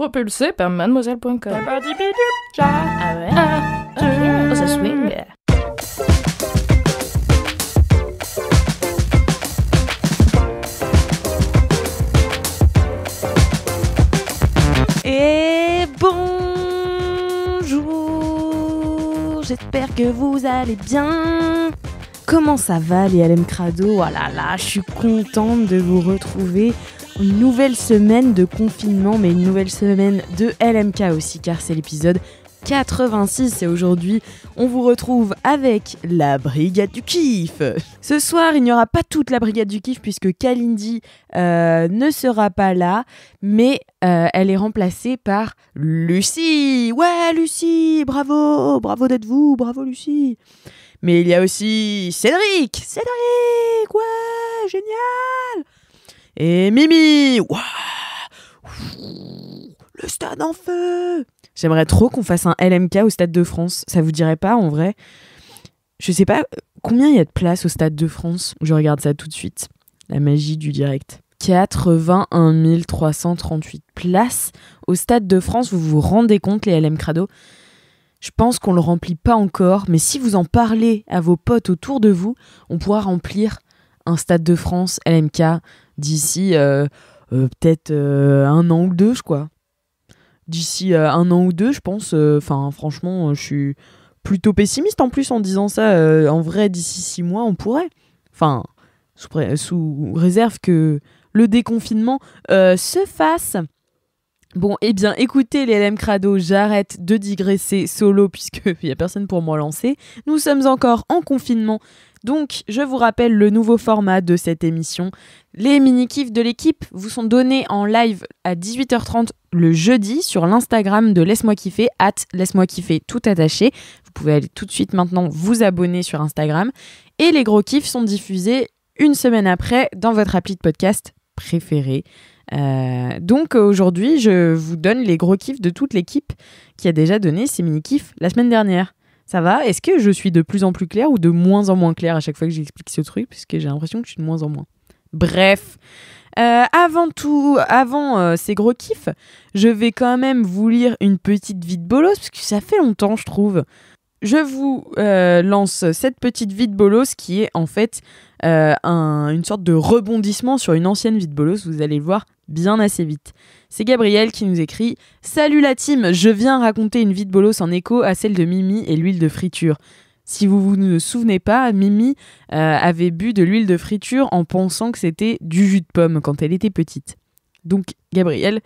Propulsé par mademoiselle.com. Ah ouais? Oh, ça swing. Et bonjour, j'espère que vous allez bien. Comment ça va les LM Crado? Oh là là, je suis contente de vous retrouver. Une nouvelle semaine de confinement, mais une nouvelle semaine de LMK aussi, car c'est l'épisode 86 et aujourd'hui, on vous retrouve avec la Brigade du Kiff. Ce soir, il n'y aura pas toute la Brigade du Kiff puisque Kalindi ne sera pas là, mais elle est remplacée par Lucie. Ouais, Lucie, bravo, bravo d'être vous, bravo Lucie. Mais il y a aussi Cédric, ouais, génial. Et Mimi, waouh, le stade en feu. J'aimerais trop qu'on fasse un LMK au Stade de France. Ça vous dirait pas en vrai? Je sais pas combien il y a de places au Stade de France. Je regarde ça tout de suite. La magie du direct. 81 338 places au Stade de France. Vous vous rendez compte les LM Crado? Je pense qu'on le remplit pas encore. Mais si vous en parlez à vos potes autour de vous, on pourra remplir un Stade de France LMK d'ici peut-être un an ou deux, je crois. D'ici un an ou deux, je pense. Franchement, je suis plutôt pessimiste en plus en disant ça. En vrai, d'ici 6 mois, on pourrait. Enfin, sous réserve que le déconfinement se fasse. Bon, eh bien, écoutez les LM Crado, j'arrête de digresser solo puisqu'il n'y a personne pour me lancer. Nous sommes encore en confinement. Donc, je vous rappelle le nouveau format de cette émission. Les mini-kifs de l'équipe vous sont donnés en live à 18h30 le jeudi sur l'Instagram de Laisse-moi kiffer, @laisse-moi kiffer tout attaché. Vous pouvez aller tout de suite maintenant vous abonner sur Instagram. Et les gros kiffs sont diffusés une semaine après dans votre appli de podcast préférée. Donc aujourd'hui, je vous donne les gros kiffs de toute l'équipe qui a déjà donné ces mini-kifs la semaine dernière. Ça va? Est-ce que je suis de plus en plus claire ou de moins en moins claire à chaque fois que j'explique ce truc? Parce que j'ai l'impression que je suis de moins en moins. Bref, avant ces gros kiffs, je vais quand même vous lire une petite vie de bolos, parce que ça fait longtemps, je trouve. Je vous lance cette petite vie de bolos qui est en fait une sorte de rebondissement sur une ancienne vie de bolos. Vous allez le voir bien assez vite. C'est Gabriel qui nous écrit « Salut la team, je viens raconter une vie de bolos en écho à celle de Mimi et l'huile de friture. » Si vous ne vous souvenez pas, Mimi avait bu de l'huile de friture en pensant que c'était du jus de pomme quand elle était petite. Donc Gabriel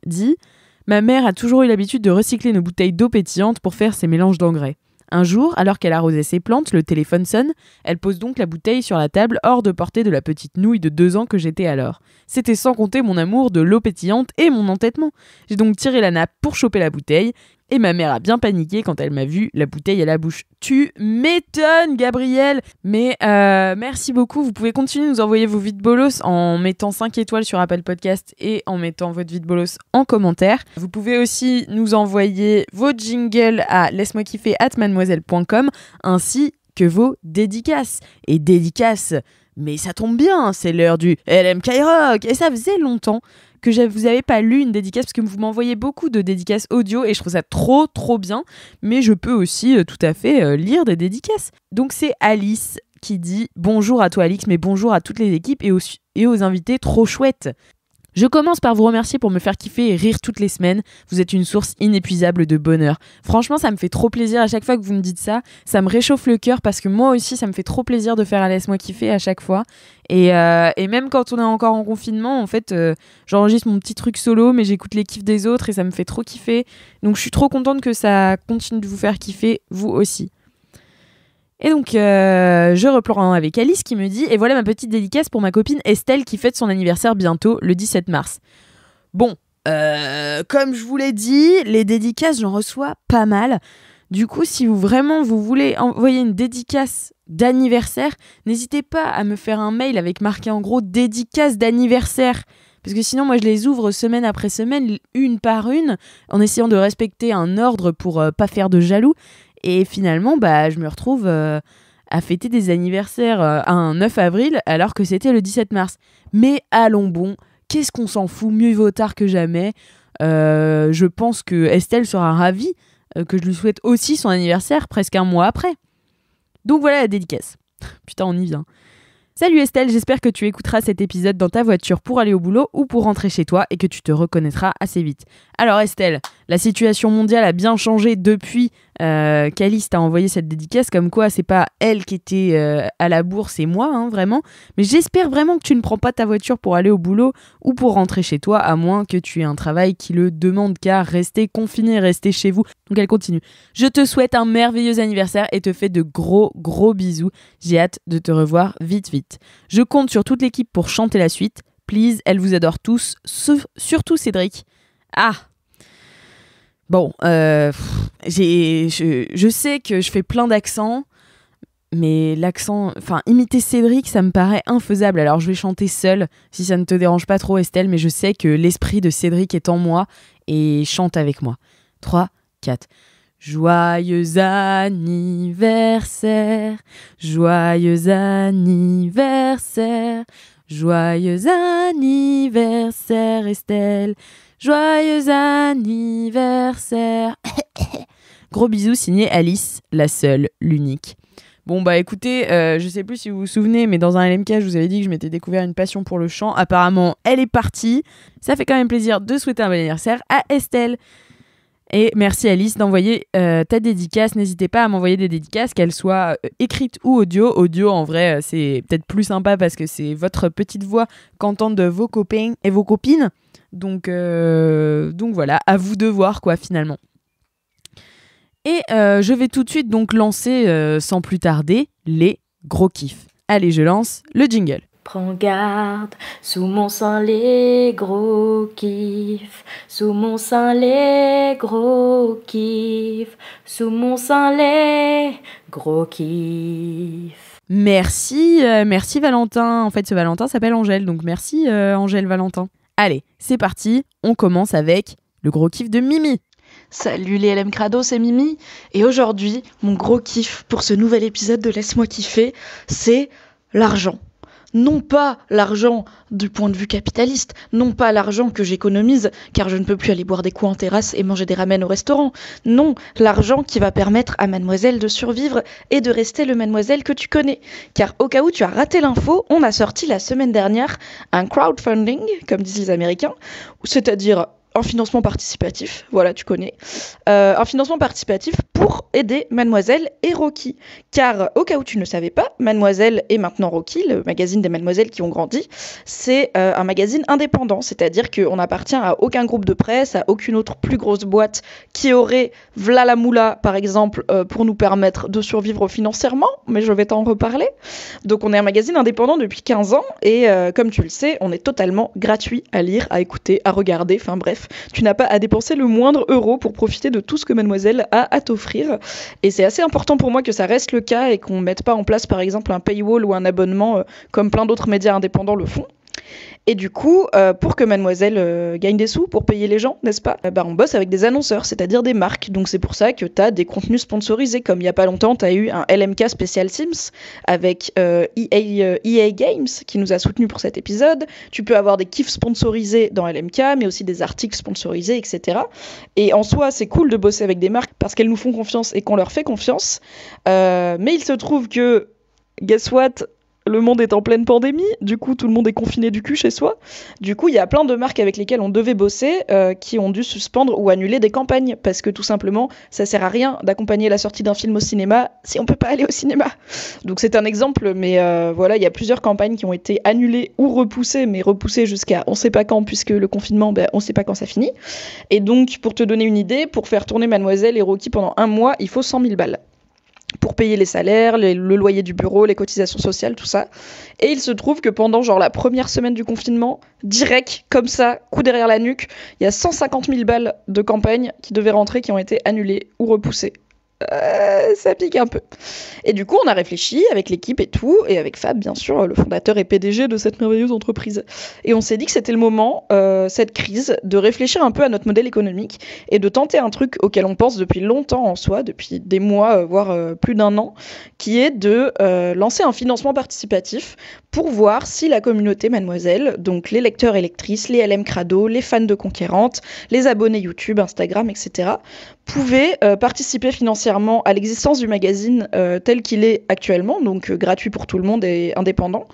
dit « Ma mère a toujours eu l'habitude de recycler nos bouteilles d'eau pétillante pour faire ses mélanges d'engrais. Un jour, alors qu'elle arrosait ses plantes, le téléphone sonne. Elle pose donc la bouteille sur la table, hors de portée de la petite nouille de 2 ans que j'étais alors. C'était sans compter mon amour de l'eau pétillante et mon entêtement. J'ai donc tiré la nappe pour choper la bouteille, et ma mère a bien paniqué quand elle m'a vu la bouteille à la bouche. Tu m'étonnes, Gabriel! Mais merci beaucoup. Vous pouvez continuer de nous envoyer vos vies de bolos en mettant 5 étoiles sur Apple Podcast et en mettant votre vie de bolos en commentaire. Vous pouvez aussi nous envoyer vos jingles à laisse-moi kiffer @mademoiselle.com ainsi que vos dédicaces. Et dédicaces, mais ça tombe bien, c'est l'heure du LMK Rock! Et ça faisait longtemps que vous n'avez pas lu une dédicace parce que vous m'envoyez beaucoup de dédicaces audio et je trouve ça trop bien, mais je peux aussi tout à fait lire des dédicaces. Donc c'est Alice qui dit « Bonjour à toi Alix, mais bonjour à toutes les équipes et aux invités trop chouettes. Je commence par vous remercier pour me faire kiffer et rire toutes les semaines. Vous êtes une source inépuisable de bonheur. » Franchement, ça me fait trop plaisir à chaque fois que vous me dites ça. Ça me réchauffe le cœur parce que moi aussi, ça me fait trop plaisir de faire un Laisse-moi kiffer à chaque fois. Et même quand on est encore en confinement, en fait, j'enregistre mon petit truc solo, mais j'écoute les kiffs des autres et ça me fait trop kiffer. Donc je suis trop contente que ça continue de vous faire kiffer, vous aussi. Et donc, je reprends avec Alice qui me dit « Et voilà ma petite dédicace pour ma copine Estelle qui fête son anniversaire bientôt, le 17 mars. » Bon, comme je vous l'ai dit, les dédicaces, j'en reçois pas mal. Du coup, si vous voulez envoyer une dédicace d'anniversaire, n'hésitez pas à me faire un mail avec marqué en gros « dédicace d'anniversaire ». Parce que sinon, moi, je les ouvre semaine après semaine, une par une, en essayant de respecter un ordre pour pas faire de jaloux. Et finalement, je me retrouve à fêter des anniversaires un 9 avril alors que c'était le 17 mars. Mais allons bon, qu'est-ce qu'on s'en fout, mieux vaut tard que jamais. Je pense que Estelle sera ravie que je lui souhaite aussi son anniversaire presque un mois après. Donc voilà la dédicace. Putain, on y vient. Salut Estelle, j'espère que tu écouteras cet épisode dans ta voiture pour aller au boulot ou pour rentrer chez toi et que tu te reconnaîtras assez vite. Alors Estelle, la situation mondiale a bien changé depuis qu'Alice t'a envoyé cette dédicace, comme quoi c'est pas elle qui était à la bourre, c'est moi, hein, vraiment. Mais j'espère vraiment que tu ne prends pas ta voiture pour aller au boulot ou pour rentrer chez toi, à moins que tu aies un travail qui le demande, car restez confiné, restez chez vous. Donc elle continue. Je te souhaite un merveilleux anniversaire et te fais de gros bisous. J'ai hâte de te revoir vite. Je compte sur toute l'équipe pour chanter la suite. Please, elle vous adore tous, surtout Cédric. Ah. Bon, je sais que je fais plein d'accents, mais imiter Cédric, ça me paraît infaisable. Alors je vais chanter seule, si ça ne te dérange pas trop Estelle, mais je sais que l'esprit de Cédric est en moi et chante avec moi. 3, 4. Joyeux anniversaire, joyeux anniversaire, joyeux anniversaire Estelle, joyeux anniversaire. Gros bisous signé Alice, la seule, l'unique. Bon bah écoutez, je sais plus si vous vous souvenez, mais dans un LMK je vous avais dit que je m'étais découvert une passion pour le chant. Apparemment elle est partie. Ça fait quand même plaisir de souhaiter un bon anniversaire à Estelle. Et merci Alice d'envoyer ta dédicace. N'hésitez pas à m'envoyer des dédicaces, qu'elles soient écrites ou audio. Audio, en vrai, c'est peut-être plus sympa parce que c'est votre petite voix qu'entendent vos copains et vos copines. Donc voilà, à vous de voir quoi finalement. Et je vais tout de suite donc lancer sans plus tarder les gros kiffs. Allez, je lance le jingle. Prends garde, sous mon sein les gros kiffs, sous mon sein les gros kiffs, sous mon sein les gros kiffs. Merci Valentin. En fait, ce Valentin s'appelle Angèle, donc merci Angèle Valentin. Allez, c'est parti, on commence avec le gros kiff de Mimi. Salut les LM Crado, c'est Mimi. Et aujourd'hui, mon gros kiff pour ce nouvel épisode de Laisse-moi kiffer, c'est l'argent. Non pas l'argent du point de vue capitaliste, non pas l'argent que j'économise car je ne peux plus aller boire des coups en terrasse et manger des ramen au restaurant. Non, l'argent qui va permettre à Mademoiselle de survivre et de rester le Mademoiselle que tu connais. Car au cas où tu as raté l'info, on a sorti la semaine dernière un crowdfunding, comme disent les Américains, c'est-à-dire un financement participatif, voilà, tu connais, un financement participatif pour aider Mademoiselle et Rocky. Car, au cas où tu ne savais pas, Mademoiselle et maintenant Rocky, le magazine des Mademoiselles qui ont grandi, c'est un magazine indépendant, c'est-à-dire qu'on n'appartient à aucun groupe de presse, à aucune autre plus grosse boîte qui aurait v'là la moula, par exemple, pour nous permettre de survivre financièrement, mais je vais t'en reparler. Donc on est un magazine indépendant depuis 15 ans, et comme tu le sais, on est totalement gratuit à lire, à écouter, à regarder, enfin bref, tu n'as pas à dépenser le moindre euro pour profiter de tout ce que Mademoiselle a à t'offrir. Et c'est assez important pour moi que ça reste le cas et qu'on ne mette pas en place par exemple un paywall ou un abonnement comme plein d'autres médias indépendants le font. Et du coup, pour que Mademoiselle gagne des sous, pour payer les gens, n'est-ce pas, on bosse avec des annonceurs, c'est-à-dire des marques. Donc c'est pour ça que tu as des contenus sponsorisés. Comme il n'y a pas longtemps, tu as eu un LMK spécial Sims avec EA Games qui nous a soutenus pour cet épisode. Tu peux avoir des kiffs sponsorisés dans LMK, mais aussi des articles sponsorisés, etc. Et en soi, c'est cool de bosser avec des marques parce qu'elles nous font confiance et qu'on leur fait confiance. Mais il se trouve que, guess what ? Le monde est en pleine pandémie, du coup tout le monde est confiné du cul chez soi. Du coup il y a plein de marques avec lesquelles on devait bosser qui ont dû suspendre ou annuler des campagnes parce que tout simplement ça sert à rien d'accompagner la sortie d'un film au cinéma si on peut pas aller au cinéma. Donc c'est un exemple, mais voilà, il y a plusieurs campagnes qui ont été annulées ou repoussées, mais repoussées jusqu'à on sait pas quand puisque le confinement, on sait pas quand ça finit. Et donc pour te donner une idée, pour faire tourner Mademoiselle et Rocky pendant 1 mois, il faut 100 000 balles. Pour payer les salaires, le loyer du bureau, les cotisations sociales, tout ça. Et il se trouve que pendant la première semaine du confinement, direct, comme ça, coup derrière la nuque, il y a 150 000 balles de campagne qui devaient rentrer, qui ont été annulées ou repoussées. ça pique un peu. Et du coup, on a réfléchi avec l'équipe et tout, et avec Fab, bien sûr, le fondateur et PDG de cette merveilleuse entreprise. Et on s'est dit que c'était le moment, cette crise, de réfléchir un peu à notre modèle économique et de tenter un truc auquel on pense depuis longtemps en soi, depuis des mois, voire plus d'un an, qui est de lancer un financement participatif pour voir si la communauté Mademoiselle, donc les lecteurs et lectrices, les LM Crado, les fans de Conquérante, les abonnés YouTube, Instagram, etc., pouvaient participer financièrement à l'existence du magazine tel qu'il est actuellement, donc gratuit pour tout le monde et indépendant,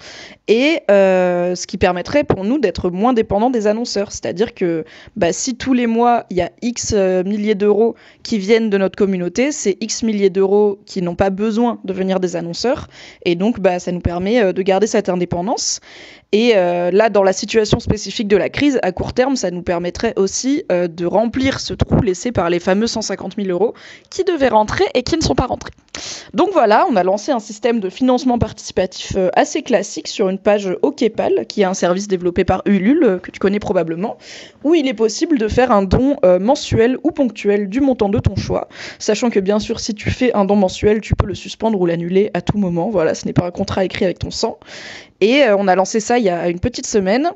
et ce qui permettrait pour nous d'être moins dépendants des annonceurs. C'est-à-dire que si tous les mois, il y a X milliers d'euros qui viennent de notre communauté, c'est X milliers d'euros qui n'ont pas besoin de venir des annonceurs, et donc ça nous permet de garder cette indépendance. Et là, dans la situation spécifique de la crise, à court terme, ça nous permettrait aussi de remplir ce trou laissé par les fameux 150 000 euros qui devaient rentrer et qui ne sont pas rentrés. Donc voilà, on a lancé un système de financement participatif assez classique sur une page OKPAL, qui est un service développé par Ulule, que tu connais probablement, où il est possible de faire un don mensuel ou ponctuel du montant de ton choix, sachant que bien sûr, si tu fais un don mensuel, tu peux le suspendre ou l'annuler à tout moment. Voilà, ce n'est pas un contrat écrit avec ton sang. Et on a lancé ça il y a une petite semaine.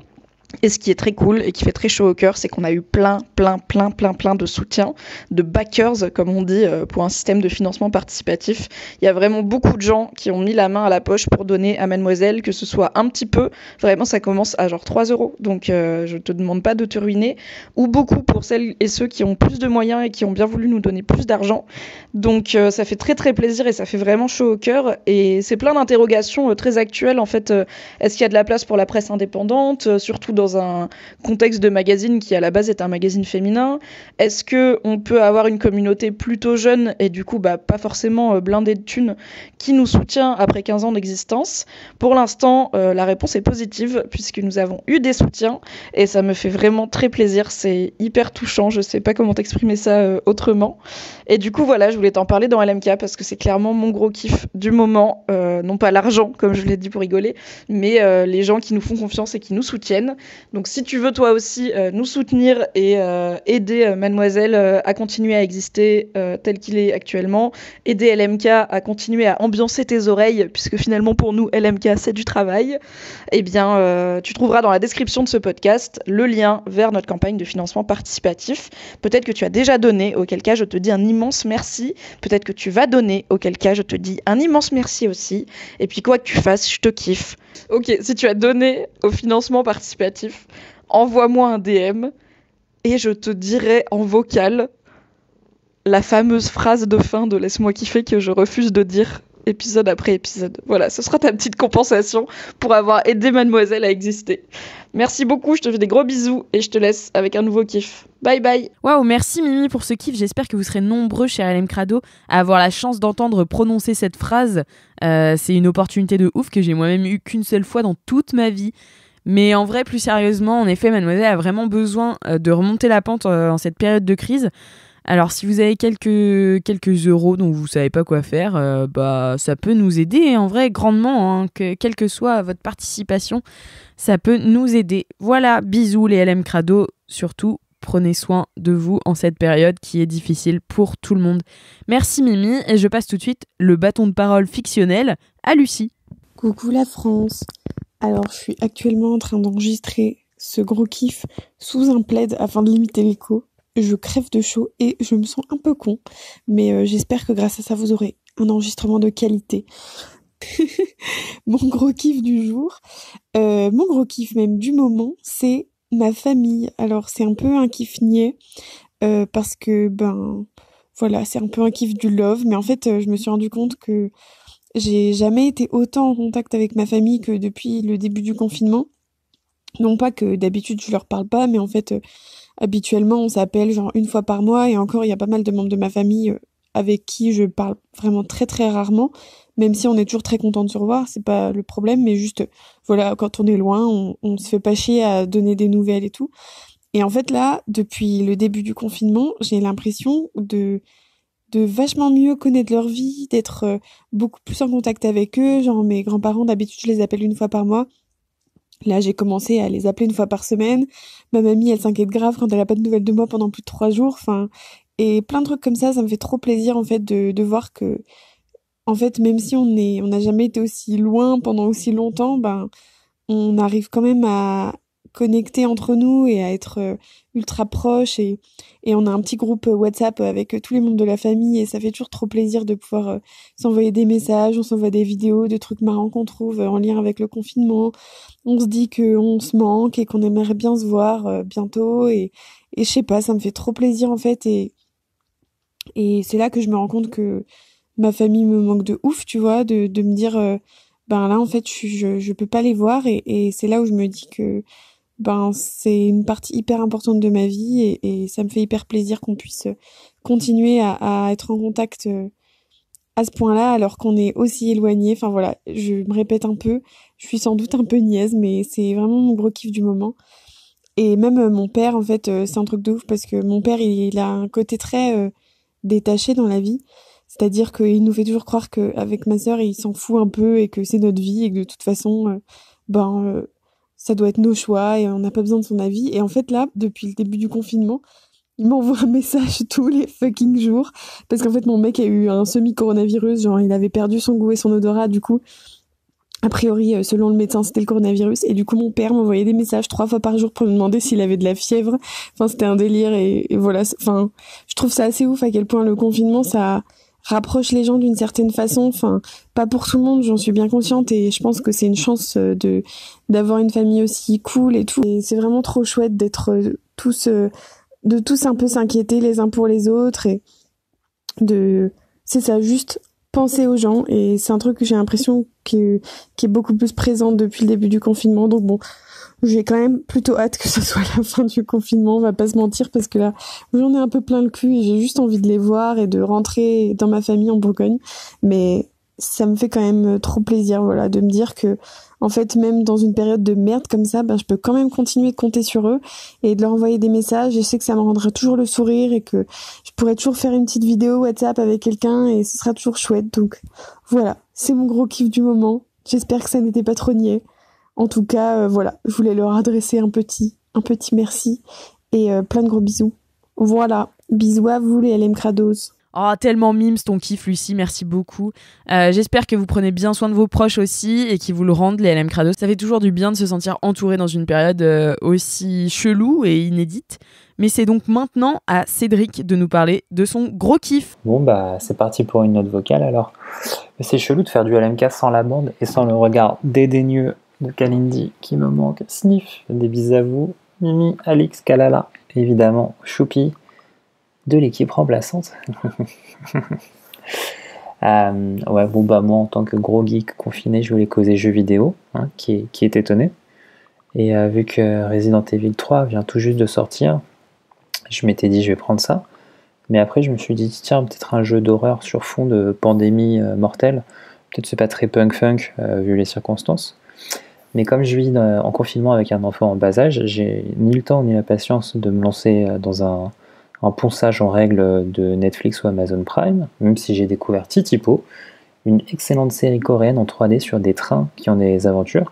Et ce qui est très cool et qui fait très chaud au cœur, c'est qu'on a eu plein de soutien, de backers, comme on dit, pour un système de financement participatif. Il y a vraiment beaucoup de gens qui ont mis la main à la poche pour donner à Mademoiselle, que ce soit un petit peu, vraiment ça commence à genre 3 euros, donc je te demande pas de te ruiner, ou beaucoup pour celles et ceux qui ont plus de moyens et qui ont bien voulu nous donner plus d'argent. Donc ça fait très plaisir et ça fait vraiment chaud au cœur. Et c'est plein d'interrogations très actuelles, en fait. Est-ce qu'il y a de la place pour la presse indépendante, surtout dans un contexte de magazine qui à la base est un magazine féminin? Est-ce qu'on peut avoir une communauté plutôt jeune et du coup pas forcément blindée de thunes qui nous soutient après 15 ans d'existence? Pour l'instant, la réponse est positive puisque nous avons eu des soutiens et ça me fait vraiment très plaisir. C'est hyper touchant, je sais pas comment t'exprimer ça autrement. Et du coup voilà, je voulais t'en parler dans LMK parce que c'est clairement mon gros kiff du moment, non pas l'argent comme je l'ai dit pour rigoler, mais les gens qui nous font confiance et qui nous soutiennent. Donc si tu veux toi aussi nous soutenir et aider Mademoiselle à continuer à exister tel qu'il est actuellement, aider LMK à continuer à ambiancer tes oreilles, puisque finalement pour nous LMK c'est du travail, eh bien tu trouveras dans la description de ce podcast le lien vers notre campagne de financement participatif. Peut-être que tu as déjà donné, auquel cas je te dis un immense merci. Peut-être que tu vas donner, auquel cas je te dis un immense merci aussi. Et puis quoi que tu fasses, je te kiffe. Ok, si tu as donné au financement participatif, envoie-moi un DM et je te dirai en vocal la fameuse phrase de fin de Laisse-moi kiffer que je refuse de dire épisode après épisode. Voilà, ce sera ta petite compensation pour avoir aidé Mademoiselle à exister. Merci beaucoup, je te fais des gros bisous et je te laisse avec un nouveau kiff. Bye bye. Waouh, merci Mimi pour ce kiff. J'espère que vous serez nombreux chez LM Crado à avoir la chance d'entendre prononcer cette phrase. C'est une opportunité de ouf que j'ai moi-même eu qu'une seule fois dans toute ma vie. Mais en vrai, plus sérieusement, en effet, Mademoiselle a vraiment besoin de remonter la pente en cette période de crise. Alors, si vous avez quelques euros dont vous savez pas quoi faire, ça peut nous aider, en vrai, grandement, hein, quelle que soit votre participation, ça peut nous aider. Voilà, bisous les LM Crado, surtout, prenez soin de vous en cette période qui est difficile pour tout le monde. Merci Mimi, et je passe tout de suite le bâton de parole fictionnel à Lucie. Coucou la France. Alors, je suis actuellement en train d'enregistrer ce gros kiff sous un plaid afin de limiter l'écho. Je crève de chaud et je me sens un peu con, mais j'espère que grâce à ça, vous aurez un enregistrement de qualité. Mon gros kiff du jour, mon gros kiff même du moment, c'est ma famille. Alors, c'est un peu un kiff niais, parce que, voilà, c'est un peu un kiff du love, mais en fait, je me suis rendu compte que j'ai jamais été autant en contact avec ma famille que depuis le début du confinement. Non pas que d'habitude je leur parle pas, mais en fait, habituellement on s'appelle genre une fois par mois, et encore il y a pas mal de membres de ma famille avec qui je parle vraiment très rarement, même si on est toujours très content de se revoir, c'est pas le problème, mais juste, voilà, quand on est loin, on se fait pas chier à donner des nouvelles et tout. Et en fait là, depuis le début du confinement, j'ai l'impression de vachement mieux connaître leur vie, d'être beaucoup plus en contact avec eux. Genre mes grands-parents, d'habitude je les appelle une fois par mois. Là, j'ai commencé à les appeler une fois par semaine. Ma mamie, elle s'inquiète grave quand elle a pas de nouvelles de moi pendant plus de 3 jours. Enfin, Et plein de trucs comme ça me fait trop plaisir en fait de voir que en fait même si on n'a jamais été aussi loin pendant aussi longtemps, ben on arrive quand même à connecter entre nous et à être ultra proches et on a un petit groupe WhatsApp avec tous les membres de la famille et ça fait toujours trop plaisir de pouvoir s'envoyer des messages, on s'envoie des vidéos de trucs marrants qu'on trouve en lien avec le confinement. On se dit qu'on se manque et qu'on aimerait bien se voir bientôt et je sais pas, ça me fait trop plaisir en fait et c'est là que je me rends compte que ma famille me manque de ouf, tu vois, de me dire ben là en fait je peux pas les voir et c'est là où je me dis que ben c'est une partie hyper importante de ma vie et ça me fait hyper plaisir qu'on puisse continuer à être en contact à ce point-là alors qu'on est aussi éloigné. Enfin voilà, je me répète un peu, je suis sans doute un peu niaise mais c'est vraiment mon gros kiff du moment. Et même mon père en fait c'est un truc de ouf parce que mon père il a un côté très détaché dans la vie. C'est-à-dire qu'il nous fait toujours croire qu'avec ma sœur, il s'en fout un peu et que c'est notre vie et que de toute façon, ça doit être nos choix et on n'a pas besoin de son avis. Et en fait, là, depuis le début du confinement, il m'envoie un message tous les fucking jours. Parce qu'en fait, mon mec a eu un semi-coronavirus, genre il avait perdu son goût et son odorat, du coup, a priori, selon le médecin, c'était le coronavirus. Et du coup, mon père m'envoyait des messages 3 fois par jour pour me demander s'il avait de la fièvre. Enfin, c'était un délire et voilà. Enfin, je trouve ça assez ouf à quel point le confinement, ça rapproche les gens d'une certaine façon. Enfin, pas pour tout le monde, j'en suis bien consciente et je pense que c'est une chance d'avoir une famille aussi cool et tout. Et c'est vraiment trop chouette d'être tous de tous un peu s'inquiéter les uns pour les autres et c'est ça, juste penser aux gens et c'est un truc que j'ai l'impression qui est beaucoup plus présent depuis le début du confinement. Donc bon, j'ai quand même plutôt hâte que ce soit la fin du confinement, on va pas se mentir, parce que là, j'en ai un peu plein le cul et j'ai juste envie de les voir et de rentrer dans ma famille en Bourgogne. Mais ça me fait quand même trop plaisir, voilà, de me dire que, en fait, même dans une période de merde comme ça, je peux quand même continuer de compter sur eux et de leur envoyer des messages. Je sais que ça me rendra toujours le sourire et que je pourrais toujours faire une petite vidéo WhatsApp avec quelqu'un et ce sera toujours chouette. Donc, voilà, c'est mon gros kiff du moment. J'espère que ça n'était pas trop niais. En tout cas, voilà, je voulais leur adresser un petit merci et plein de gros bisous. Voilà, bisous à vous les LM Crados. Oh, tellement mimes ton kiff, Lucie, merci beaucoup. J'espère que vous prenez bien soin de vos proches aussi et qu'ils vous le rendent, les LM Crados. Ça fait toujours du bien de se sentir entouré dans une période aussi chelou et inédite. Mais c'est donc maintenant à Cédric de nous parler de son gros kiff. Bon, c'est parti pour une note vocale alors. C'est chelou de faire du LMK sans la bande et sans le regard dédaigneux de Kalindi qui me manque. Sniff, des bisous à vous, Mimi, Alix, Kalala, et évidemment Choupi de l'équipe remplaçante. Moi en tant que gros geek confiné, je voulais causer jeux vidéo, qui est étonné. Et vu que Resident Evil 3 vient tout juste de sortir, je m'étais dit je vais prendre ça. Mais après je me suis dit tiens, peut-être un jeu d'horreur sur fond de pandémie mortelle. Peut-être c'est pas très punk-funk vu les circonstances. Mais comme je vis en confinement avec un enfant en bas âge, j'ai ni le temps ni la patience de me lancer dans un ponçage en règle de Netflix ou Amazon Prime, même si j'ai découvert Titipo, une excellente série coréenne en 3D sur des trains qui ont des aventures,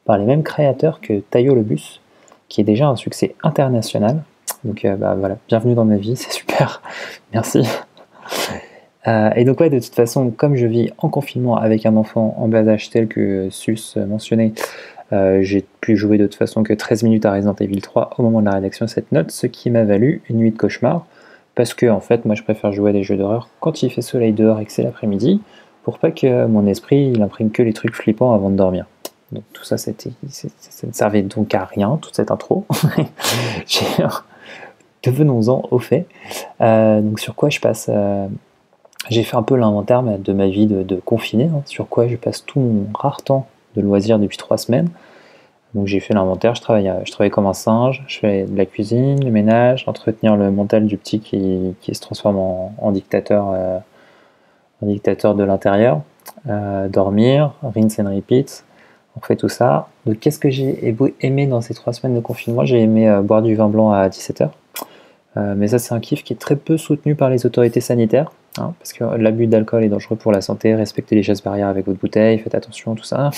par les mêmes créateurs que Tayo le Bus, qui est déjà un succès international. Donc voilà, bienvenue dans ma vie, c'est super, merci. Et donc de toute façon, comme je vis en confinement avec un enfant en bas âge tel que Sus mentionnait, j'ai pu jouer de toute façon que 13 minutes à Resident Evil 3 au moment de la rédaction de cette note, ce qui m'a valu une nuit de cauchemar, parce que en fait moi je préfère jouer à des jeux d'horreur quand il fait soleil dehors et que c'est l'après-midi, pour pas que mon esprit il imprime que les trucs flippants avant de dormir. Donc tout ça ça ne servait donc à rien, toute cette intro. Devenons-en au fait. Donc sur quoi je passe j'ai fait un peu l'inventaire de ma vie de confiné, sur quoi je passe tout mon rare temps de loisirs depuis 3 semaines. Donc j'ai fait l'inventaire, je travaille comme un singe, je fais de la cuisine, le ménage, entretenir le mental du petit qui se transforme en dictateur de l'intérieur, dormir, rinse and repeat, on fait tout ça. Donc qu'est-ce que j'ai aimé dans ces 3 semaines de confinement? J'ai aimé boire du vin blanc à 17h. Mais ça c'est un kiff qui est très peu soutenu par les autorités sanitaires, parce que l'abus d'alcool est dangereux pour la santé, respectez les gestes barrières avec votre bouteille, faites attention, tout ça.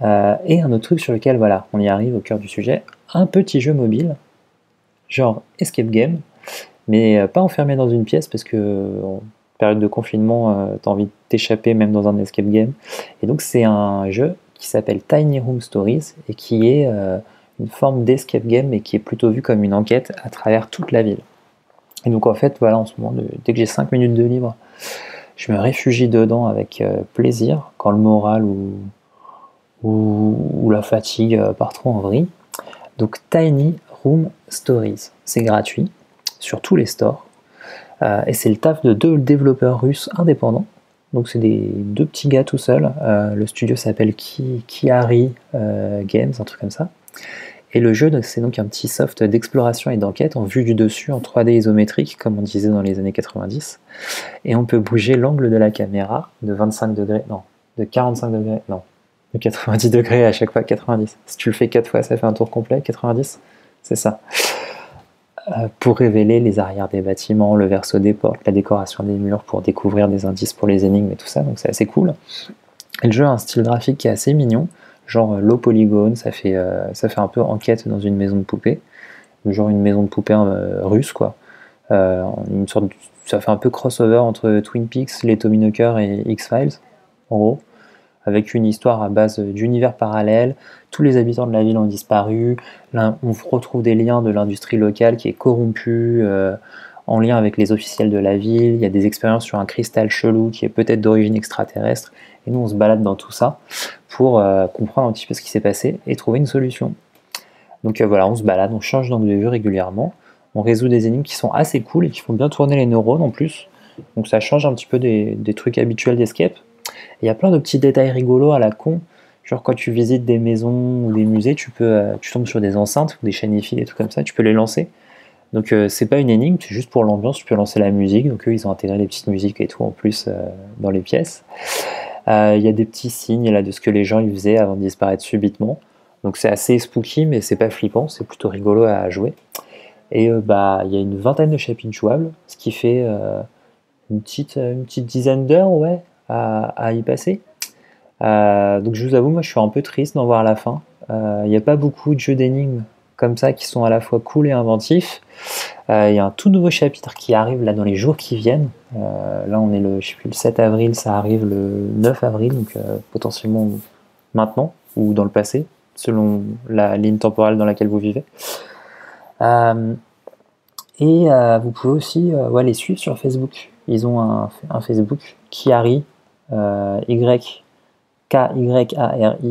Et un autre truc sur lequel, on y arrive au cœur du sujet, un petit jeu mobile, genre Escape Game, mais pas enfermé dans une pièce parce que en période de confinement, t'as envie de t'échapper même dans un escape game. Et donc c'est un jeu qui s'appelle Tiny Room Stories et qui est une forme d'escape game mais qui est plutôt vu comme une enquête à travers toute la ville. Et donc en fait, voilà, en ce moment, dès que j'ai 5 minutes de libre, je me réfugie dedans avec plaisir quand le moral ou la fatigue part trop en vrille. Donc Tiny Room Stories, c'est gratuit sur tous les stores et c'est le taf de 2 développeurs russes indépendants. Donc c'est deux petits gars tout seuls. Le studio s'appelle Kiari Games, un truc comme ça. Et le jeu, c'est donc un petit soft d'exploration et d'enquête en vue du dessus, en 3D isométrique, comme on disait dans les années 90. Et on peut bouger l'angle de la caméra de 25 degrés, non, de 45 degrés, non, de 90 degrés à chaque fois, 90. Si tu le fais 4 fois, ça fait un tour complet, 90, c'est ça. Pour révéler les arrières des bâtiments, le verso des portes, la décoration des murs, pour découvrir des indices pour les énigmes et tout ça, donc c'est assez cool. Et le jeu a un style graphique qui est assez mignon, genre low polygone, ça fait un peu enquête dans une maison de poupée, genre une maison de poupée russe quoi. Une sorte ça fait un peu crossover entre Twin Peaks, les Tommy Knockers et X-Files, en gros, avec une histoire à base d'univers parallèles. Tous les habitants de la ville ont disparu. Là, on retrouve des liens de l'industrie locale qui est corrompue, en lien avec les officiels de la ville. Il y a des expériences sur un cristal chelou qui est peut-être d'origine extraterrestre. Et nous, on se balade dans tout ça pour comprendre un petit peu ce qui s'est passé et trouver une solution. Donc voilà, on se balade, on change d'angle de vue régulièrement. On résout des énigmes qui sont assez cool et qui font bien tourner les neurones en plus. Donc ça change un petit peu des trucs habituels d'escape. Il y a plein de petits détails rigolos à la con. Genre quand tu visites des maisons ou des musées, tu tombes sur des enceintes ou des chaînes hi-fi, des trucs comme ça, tu peux les lancer. Donc c'est pas une énigme, c'est juste pour l'ambiance, tu peux lancer la musique. Donc eux, ils ont intégré des petites musiques et tout en plus dans les pièces. Il y a des petits signes là de ce que les gens y faisaient avant de disparaître subitement. Donc c'est assez spooky, mais c'est pas flippant, c'est plutôt rigolo à jouer. Et il y a une vingtaine de chapitres jouables, ce qui fait une petite dizaine d'heures à y passer. Donc je vous avoue, moi je suis un peu triste d'en voir la fin. Il n'y a pas beaucoup de jeux d'énigmes comme ça qui sont à la fois cool et inventifs. Il y a un tout nouveau chapitre qui arrive là dans les jours qui viennent. Là on est le 7 avril, ça arrive le 9 avril, donc potentiellement maintenant ou dans le passé, selon la ligne temporelle dans laquelle vous vivez. Vous pouvez aussi les suivre sur Facebook. Ils ont un Facebook Kiari YKYARI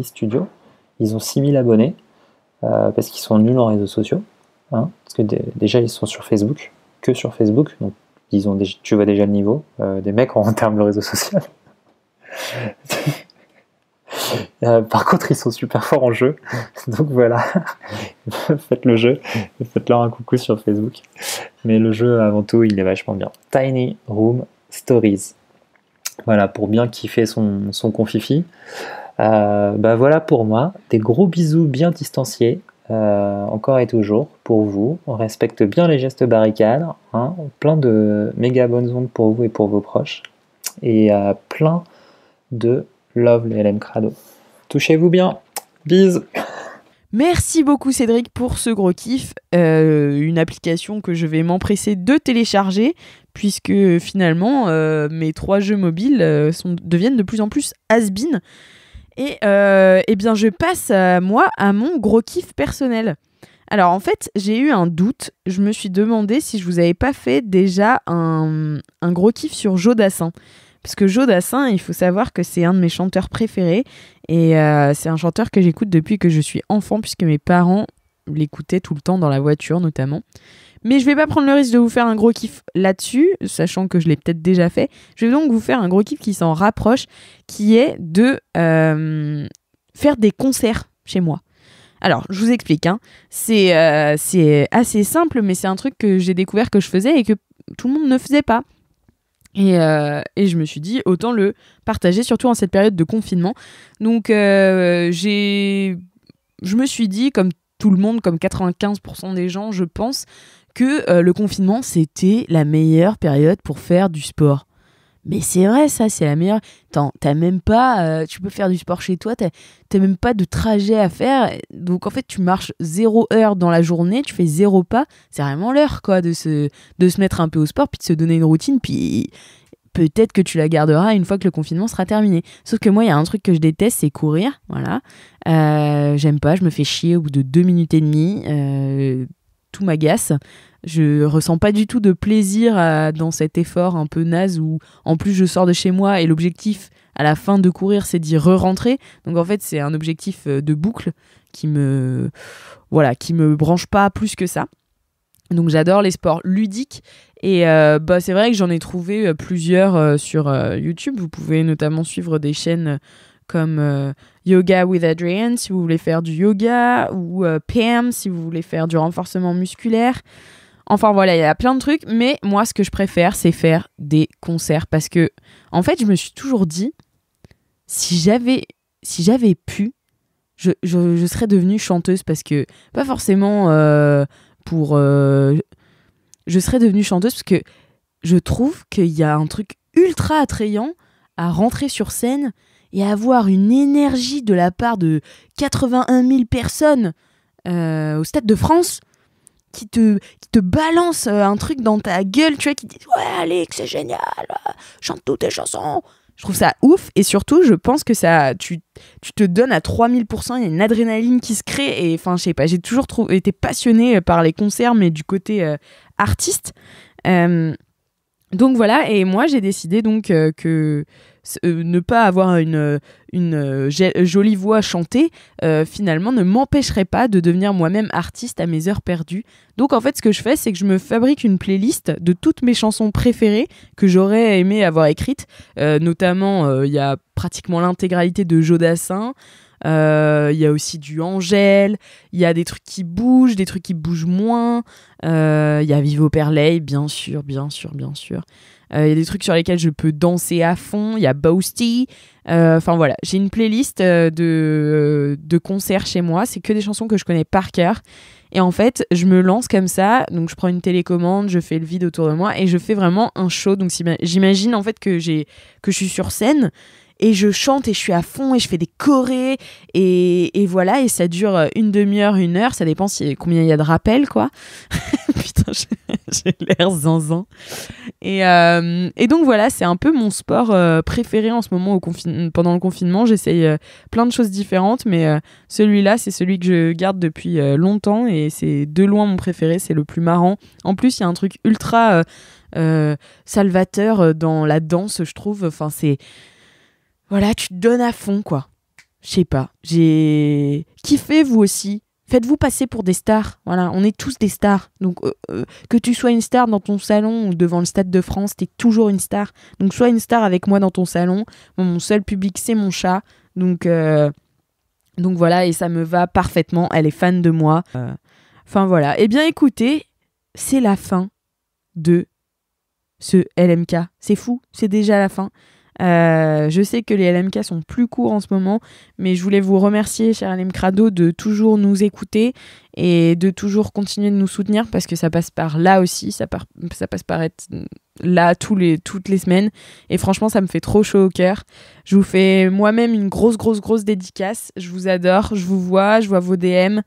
Studio. Ils ont 6000 abonnés parce qu'ils sont nuls en réseaux sociaux, hein, parce que déjà ils sont sur Facebook, que sur Facebook, donc tu vois déjà le niveau des mecs en termes de réseaux sociaux. Par contre ils sont super forts en jeu, donc voilà. Faites le jeu, faites-leur un coucou sur Facebook, mais le jeu avant tout il est vachement bien. Tiny Room Stories, voilà, pour bien kiffer son confifi. Voilà pour moi, des gros bisous bien distanciés, encore et toujours pour vous. On respecte bien les gestes barricades, hein, plein de méga bonnes ondes pour vous et pour vos proches, et plein de love les LM Crado. Touchez-vous bien, bisous. Merci beaucoup Cédric pour ce gros kiff, une application que je vais m'empresser de télécharger puisque finalement mes 3 jeux mobiles deviennent de plus en plus has-been. Et bien je passe à mon gros kiff personnel. Alors en fait j'ai eu un doute, je me suis demandé si je vous avais pas fait déjà un gros kiff sur Joe Dassin. Parce que Joe Dassin, il faut savoir que c'est un de mes chanteurs préférés et c'est un chanteur que j'écoute depuis que je suis enfant puisque mes parents l'écoutaient tout le temps dans la voiture notamment. Mais je vais pas prendre le risque de vous faire un gros kiff là-dessus, sachant que je l'ai peut-être déjà fait. Je vais donc vous faire un gros kiff qui s'en rapproche, qui est de faire des concerts chez moi. Alors, je vous explique, hein. C'est assez simple, mais c'est un truc que j'ai découvert que je faisais et que tout le monde ne faisait pas. Et je me suis dit, autant le partager, surtout en cette période de confinement. Donc, je me suis dit, comme tout le monde, comme 95% des gens, je pense, que le confinement, c'était la meilleure période pour faire du sport. Mais c'est vrai, ça, c'est la meilleure. T'as même pas. Tu peux faire du sport chez toi, t'as même pas de trajet à faire. Donc en fait, tu marches 0 heure dans la journée, tu fais 0 pas. C'est vraiment l'heure, quoi, de se mettre un peu au sport, puis de se donner une routine, puis peut-être que tu la garderas une fois que le confinement sera terminé. Sauf que moi, il y a un truc que je déteste, c'est courir. Voilà. J'aime pas, je me fais chier au bout de 2 minutes et demie. Tout m'agace. Je ressens pas du tout de plaisir dans cet effort un peu naze où en plus je sors de chez moi et l'objectif à la fin de courir c'est d'y re-rentrer. Donc en fait c'est un objectif de boucle qui me branche pas plus que ça. Donc j'adore les sports ludiques et c'est vrai que j'en ai trouvé plusieurs sur YouTube. Vous pouvez notamment suivre des chaînes comme Yoga with Adrienne si vous voulez faire du yoga ou Pam si vous voulez faire du renforcement musculaire. Enfin voilà, il y a plein de trucs, mais moi ce que je préfère c'est faire des concerts parce que en fait je me suis toujours dit si j'avais pu je serais devenue chanteuse parce que pas forcément je serais devenue chanteuse parce que je trouve qu'il y a un truc ultra attrayant à rentrer sur scène et à avoir une énergie de la part de 81 000 personnes au Stade de France qui te balance un truc dans ta gueule, tu vois, qui dit « Ouais, Alex, c'est génial, chante toutes tes chansons !» Je trouve ça ouf et surtout, je pense que ça, tu te donnes à 3000%, il y a une adrénaline qui se crée et enfin, je sais pas, j'ai toujours été passionnée par les concerts, mais du côté artiste. Donc voilà, et moi j'ai décidé donc que ne pas avoir une jolie voix chantée finalement ne m'empêcherait pas de devenir moi-même artiste à mes heures perdues. Donc en fait ce que je fais c'est que je me fabrique une playlist de toutes mes chansons préférées que j'aurais aimé avoir écrites, notamment il y a pratiquement l'intégralité de Jodassin. Il y a aussi du Angèle, il y a des trucs qui bougent, des trucs qui bougent moins, il y a Vivo Perley, bien sûr. Il y a des trucs sur lesquels je peux danser à fond, il y a Boasty, enfin voilà, j'ai une playlist de concerts chez moi, c'est que des chansons que je connais par cœur. Et en fait, je me lance comme ça, donc je prends une télécommande, je fais le vide autour de moi et je fais vraiment un show. Donc j'imagine en fait que je suis sur scène et je chante et je suis à fond et je fais des chorés et voilà, et ça dure une demi-heure, 1 heure, ça dépend combien il y a de rappels, quoi. Putain, j'ai l'air zinzin. Et donc voilà, c'est un peu mon sport préféré en ce moment pendant le confinement. J'essaye plein de choses différentes, mais celui-là, c'est celui que je garde depuis longtemps et c'est de loin mon préféré, c'est le plus marrant. En plus, il y a un truc ultra salvateur dans la danse, je trouve. Enfin, c'est... Voilà, tu te donnes à fond, quoi. Je sais pas, j'ai kiffé, vous aussi. Faites-vous passer pour des stars. Voilà, on est tous des stars. Donc, que tu sois une star dans ton salon ou devant le Stade de France, t'es toujours une star. Donc, sois une star avec moi dans ton salon. Bon, mon seul public, c'est mon chat. Donc voilà, et ça me va parfaitement. Elle est fan de moi. Enfin, voilà. Eh bien, écoutez, c'est la fin de ce LMK. C'est fou, c'est déjà la fin. Je sais que les LMK sont plus courts en ce moment, mais je voulais vous remercier, cher LM Crado, de toujours nous écouter et de toujours continuer de nous soutenir parce que ça passe par là aussi, ça passe par être là toutes les semaines et franchement ça me fait trop chaud au cœur. Je vous fais moi-même une grosse dédicace, je vous adore, je vois vos DM,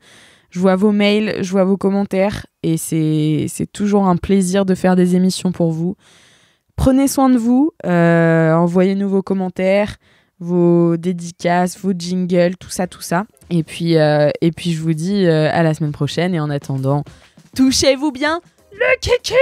je vois vos mails, je vois vos commentaires et c'est toujours un plaisir de faire des émissions pour vous. Prenez soin de vous, envoyez-nous vos commentaires, vos dédicaces, vos jingles, tout ça. Et puis je vous dis à la semaine prochaine. Et en attendant, touchez-vous bien le kiki!